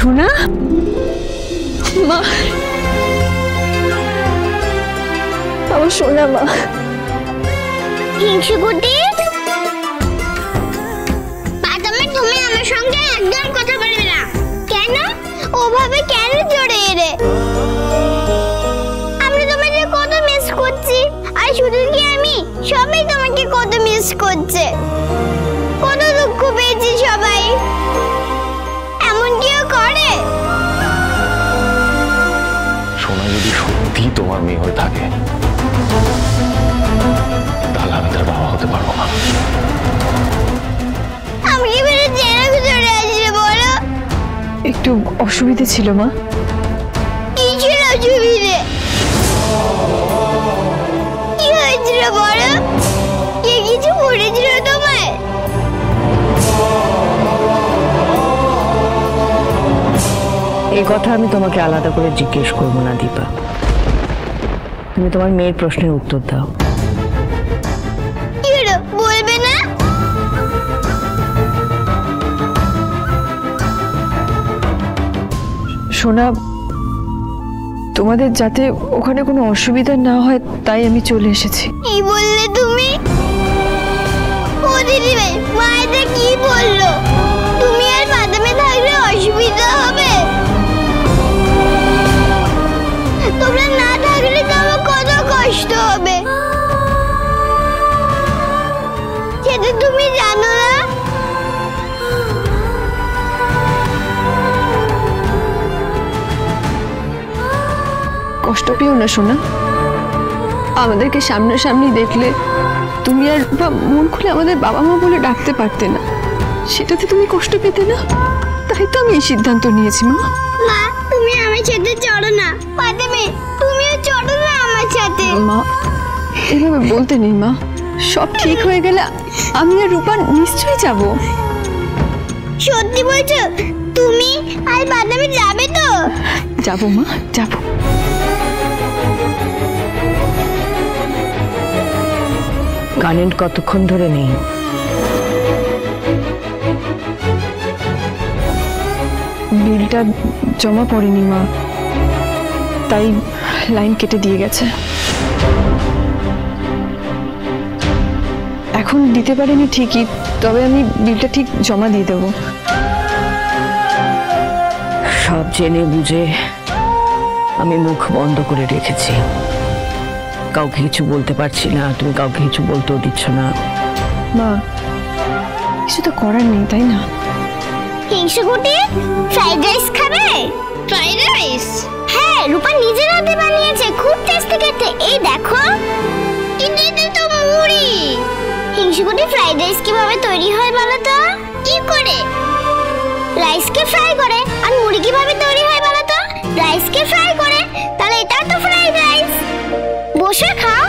সোনা মা, আমার সোনা মা। হিংসুকুটি, বাদামে তুমি আমার সঙ্গে একদম কথা বলবে না। কেন? ওভাবে কেন জড়ে এলে? আমি তোমাকে কত মিস করছি। আর শুধু কি আমি, সবাই তোমাকে কত মিস করছে। কত দুঃখ পেয়েছি সবাই। এমন কেউ করে? সোনা যদি সত্যি তোমার মেয়ে হয়ে থাকে তাহলে আমি তার বাবা হতে পারবো না। আমি কি বেড়ে জেনে ভিতরে আসলে বলো? একটু অসুবিধে ছিল মা। কি ছিল অসুবিধে? কি হয়েছিল বলো? কে কিছু বলেছিল তোমায়? এই কথা আমি তোমাকে আলাদা করে জিজ্ঞেস করবো না দীপা, তুমি তোমার মেয়ের প্রশ্নের উত্তর দাও। কি হলো বলবে না? সোনা, তোমাদের যাতে ওখানে কোনো অসুবিধা না হয় তাই আমি চলে এসেছি। কি বললে তুমি? ও দিদি ভাই, মা এটা কি বললো? তুমি আর বাদামে থাকলে অসুবিধা হবে? তোমরা না থাকলে তো আমার কত কষ্ট হবে, সেটা তুমি জানো না? কষ্ট পেও না সোনা। আমাদেরকে সামনাসামনি দেখলে তুমি আর মন খুলে আমাদের বাবা মা বলে ডাকতে পারতে না, সেটাতে তুমি কষ্ট পেতে না। তাই তো আমি এই সিদ্ধান্ত নিয়েছি মা। মা, তুমি আমার সাথে চড়ো না। বাদামে, তুমিও চড়ো না আমার সাথে। মা, এভাবে বলতে নেই মা। সব ঠিক হয়ে গেলে আমি আর রূপা নিশ্চয়ই যাব। সত্যি বলছো? তুমি আর বাদামে যাবে তো? যাবো মা, যাবো। কারেন্ট কতক্ষণ ধরে নেই? বিলটা জমা পড়েনি মা, তাই লাইন কেটে দিয়ে গেছে। এখন দিতে পারিনি ঠিকই, তবে আমি বিলটা ঠিক জমা দিয়ে দেবো। সব জেনে বুঝে আমি মুখ বন্ধ করে রেখেছি, কাউকে কিছু বলতে পারছি না, তুমি কাউকে কিছু বলতেও দিচ্ছ না। মা, কিছু তো করার নেই তাই না? হিংসুকুটি, ফ্রাইড রাইস খাবে? Fried rice? হ্যাঁ, রূপা নিজের হাতে বানিয়েছে, খুব টেস্টি খেতে। এই দেখো, কিন্তু এটা তো মুড়ি। হিংসুকুটি, ফ্রাইড রাইস কিভাবে তৈরি হয় বলো তো? কি করে? রাইসকে ফ্রাই করে। আর মুড়ি কিভাবে তৈরি হয় বলো তো? রাইসকে ফ্রাই করে। তাহলে এটা তো ফ্রাইড রাইস। বসে খাও।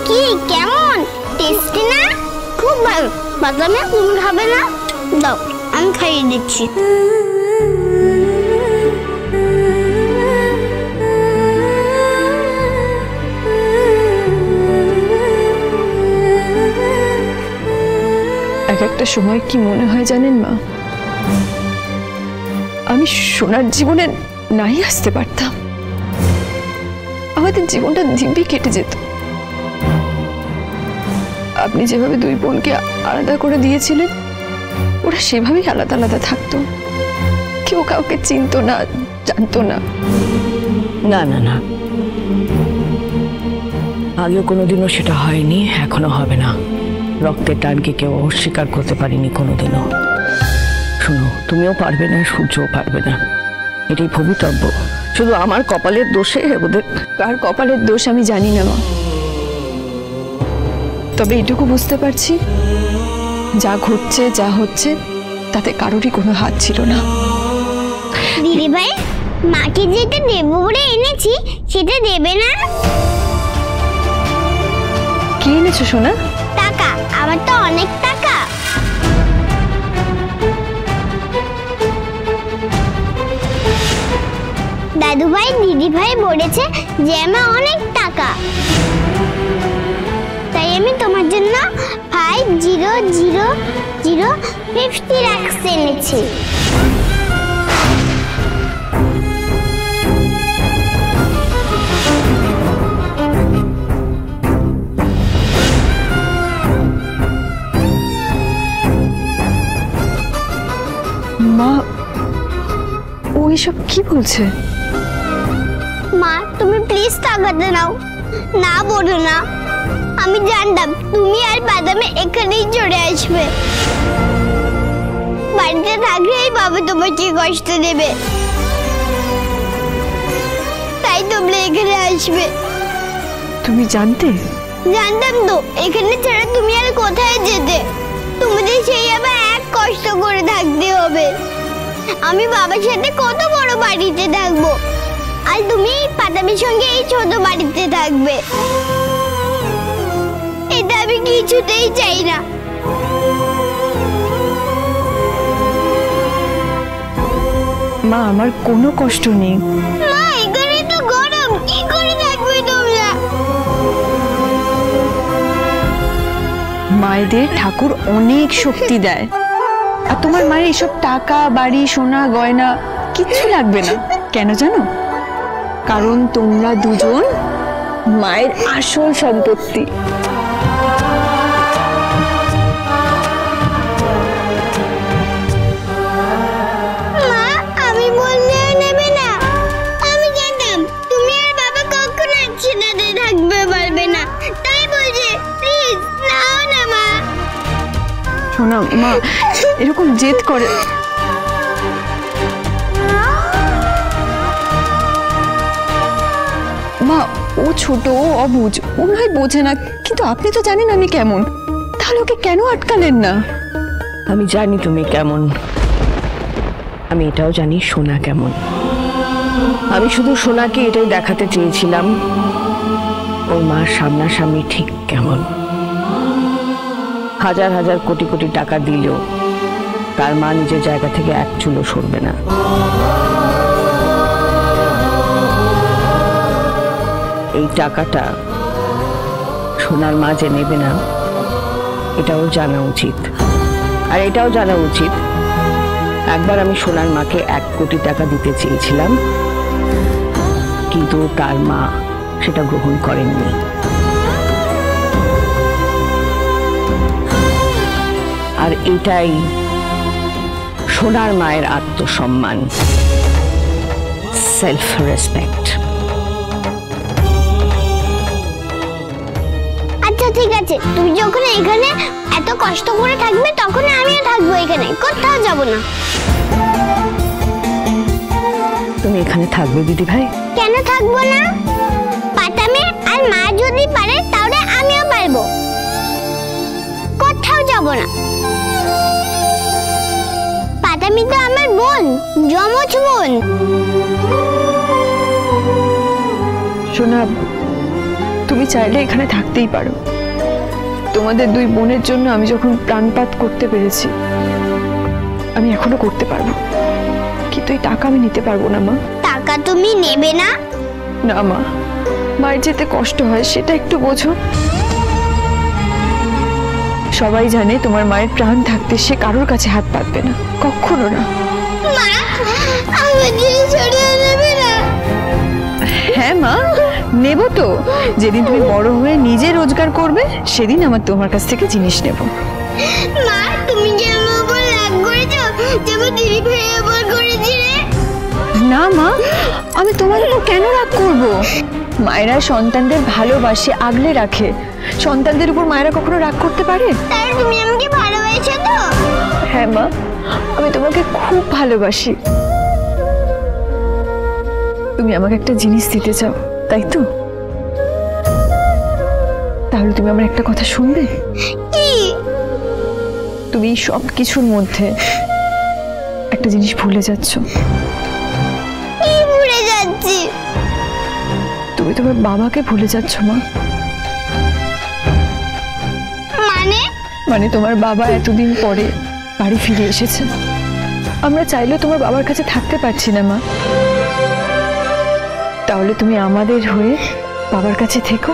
কি কেমন টেস্টি না? খুব ভালো। বাদামে, তুমি খাবে না? দাও, আমি খাইয়ে দিচ্ছি। এক একটা সময় কি মনে হয় জানেন মা, আমি সোনার জীবনে নাই আসতে পারতাম, আমাদের জীবনটা দিব্যি কেটে যেত। আপনি যেভাবে দুই বোনকে আলাদা করে দিয়েছিলেন, ওরা সেভাবেই আলাদা আলাদা থাকতো, কেউ কাউকে চিনতো না, জানতো না। না না না, আগেও কোনোদিনও সেটা হয়নি, এখনো হবে না। রক্তের টানকে কেউ অস্বীকার করতে পারেনি কোনোদিনও। শোনো, তুমিও পারবে না, সূর্যও পারবে না, এটাই ভবিতব্য। শুধু আমার কপালের দোষে ওদের। কার কপালের দোষ আমি জানি না মা, তবে এটুকু বুঝতে পারছি, যা ঘটছে যা হচ্ছে তাতে কারোরই কোনো হাত ছিল না। দিদি ভাই, মাকে যেটা দেবো বলে এনেছি সেটা দেবে না? কি এনেছো সোনা? টাকা। আমার তো অনেক টাকা। দাদু ভাই দিদি ভাই বলেছে যে আমার অনেক টাকা, তাই আমি তোমার জন্য 500050 লাক্স এনেছি। মা ও এসব কি বলছে? মা তুমি প্লিজ টাকাটা নাও, না বলো না। আমি জানতাম তুমি আর বাদামে এখানেই চলে আসবে, বাড়িতে থাকলেই বাবা তোমাকে কষ্ট দেবে, তাই তোমরা এখানে আসবে। তুমি জানতে? জানতাম তো, এখানে ছাড়া তুমি আর কোথায় যেতে? তোমাদের সেই আবার এক কষ্ট করে থাকতে হবে। আমি বাবার সাথে কত বড় বাড়িতে থাকবো, আর তুমি বাদামের সঙ্গে এই ছোট বাড়িতে থাকবে। এটা আমি কিছুতেই চাই না। মা আমার কোনো কষ্ট নেই। মা এখানে তো গরম, কি করে থাকবে তোমরা? মায়েদের ঠাকুর অনেক শক্তি দেয়, আর তোমার মায়ের এসব টাকা বাড়ি সোনা গয়না কিচ্ছু লাগবে না। কেন জানো? কারণ তোমরা দুজন মায়ের আসল সম্পত্তি। মা আমি বললেও নেবে না। আমি জানতাম তুমি আর বাবা কখনো একসাথে থাকবে পারবে না, তাই বলছে প্লিজ নাও না মা। শোনো মা, এরকম জেদ করে। মা ও ছোট, ও অবুঝ, ও নয় বোঝে না, কিন্তু আপনি তো জানেন আমি কেমন, তাহলে ওকে কেন আটকালেন না? আমি জানি তুমি কেমন, আমি এটাও জানি সোনা কেমন। আমি শুধু সোনাকে এটাই দেখাতে চেয়েছিলাম ওর মার সামনাসামনি ঠিক কেমন। হাজার হাজার কোটি কোটি টাকা দিলেও তার মা নিজের জায়গা থেকে এক চুলো সরবে না। এই টাকাটা সোনার মা যে নেবে না এটাও জানা উচিত। আর এটাও জানা উচিত একবার আমি সোনার মাকে 1 কোটি টাকা দিতে চেয়েছিলাম, কিন্তু তার মা সেটা গ্রহণ করেননি। আর এটাই সোনার মায়ের আত্মসম্মান, সেলফ রেসপেক্ট। আচ্ছা ঠিক আছে, তুমি যখন এখানে এত কষ্ট করে থাকবে তখন আমিও থাকবো এখানে, কোথাও যাব না। তুমি এখানে থাকবে দিদি ভাই? কেন থাকবো না? পাতামে আর মা যদি পারে তাহলে আমিও পারবো, কোথাও যাব না। পাতামি তো আমার বোন, যমজ বোন। শোনা, তুমি চাইলে এখানে থাকতেই পারো। তোমাদের 2 বোনের জন্য আমি যখন প্রাণপাত করতে পেরেছি, আমি এখনো করতে পারবো, কিন্তু এই টাকা আমি নিতে পারবো না মা। টাকা তুমি নেবে না? না মা, মায়ের যেতে কষ্ট হয় সেটা একটু বোঝো। সবাই জানে তোমার মায়ের প্রাণ থাকতে সে কারোর কাছে হাত পাতবে না, কখনো না। মা আমার জিনিস সরিয়ে নেবে না? হ্যাঁ মা, নেব তো। যেদিন তুমি বড় হয়ে নিজে রোজগার করবে সেদিন আমার তোমার কাছ থেকে জিনিস নেব। মা তুমি কি আমার উপর রাগ করেছো যেমন দিদি ভাই উপর করেছিলে? না মা, আমি তোমার উপর কেন রাগ করব? মায়েরা সন্তানদের ভালোবাসে, আগলে রাখে। সন্তানদের উপর মায়েরা কখনো রাগ করতে পারে? তাই তুমি আমাকে ভালোবাসো তো? হ্যাঁ মা, আমি তোমাকে খুব ভালোবাসি। তুমি আমাকে একটা জিনিস দিতে চাও, তাই তো? তাহলে তুমি আমার একটা কথা শুনবে? কি? তুমি সব কিছুর মধ্যে একটা জিনিস ভুলে যাচ্ছ। কি ভুলে যাচ্ছি? তুমি তোমার বাবাকে ভুলে যাচ্ছ মা। মানে তোমার বাবা এতদিন পরে বাড়ি ফিরে এসেছে। আমরা চাইলেও তোমার বাবার কাছে থাকতে পারছি না মা। তাহলে তুমি আমাদের হয়ে বাবার কাছে থেকো,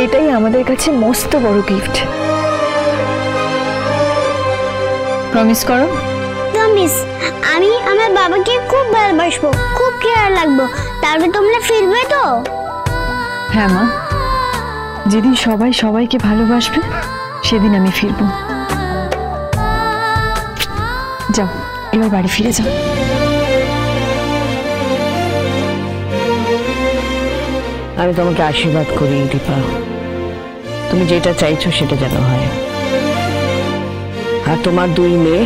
এটাই আমাদের কাছে মস্ত বড় গিফট। প্রমিস করো। প্রমিস, আমি আমার বাবাকে খুব ভালোবাসবো, খুব কেয়ার লাগবো। তারপরে তোমরা ফিরবে তো? হ্যাঁ মা, যেদিন সবাই সবাইকে ভালোবাসবে সেদিন আমি ফিরবো। যাও, এবার বাড়ি ফিরে যাও। আমি তোমাকে আশীর্বাদ করি দীপা, তুমি যেটা চাইছো সেটা যেন হয়। আর তোমার দুই মেয়ে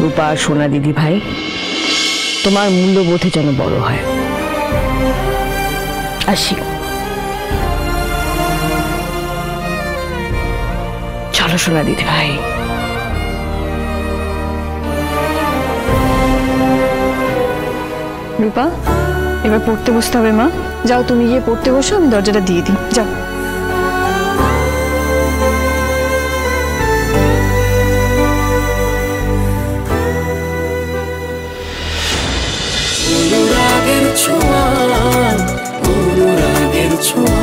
রূপা আর সোনা দিদি ভাই, তোমার মূল্যবোধে যেন বড় হয়। আসি, চলো সোনা দিদি ভাই। রূপা, এবার পড়তে বসতে হবে মা। যাও, তুমি গিয়ে পড়তে বসো, আমি দরজাটা দিয়ে দিই। যাও। অনুরাগের ছোঁয়া, অনুরাগের ছোঁয়া।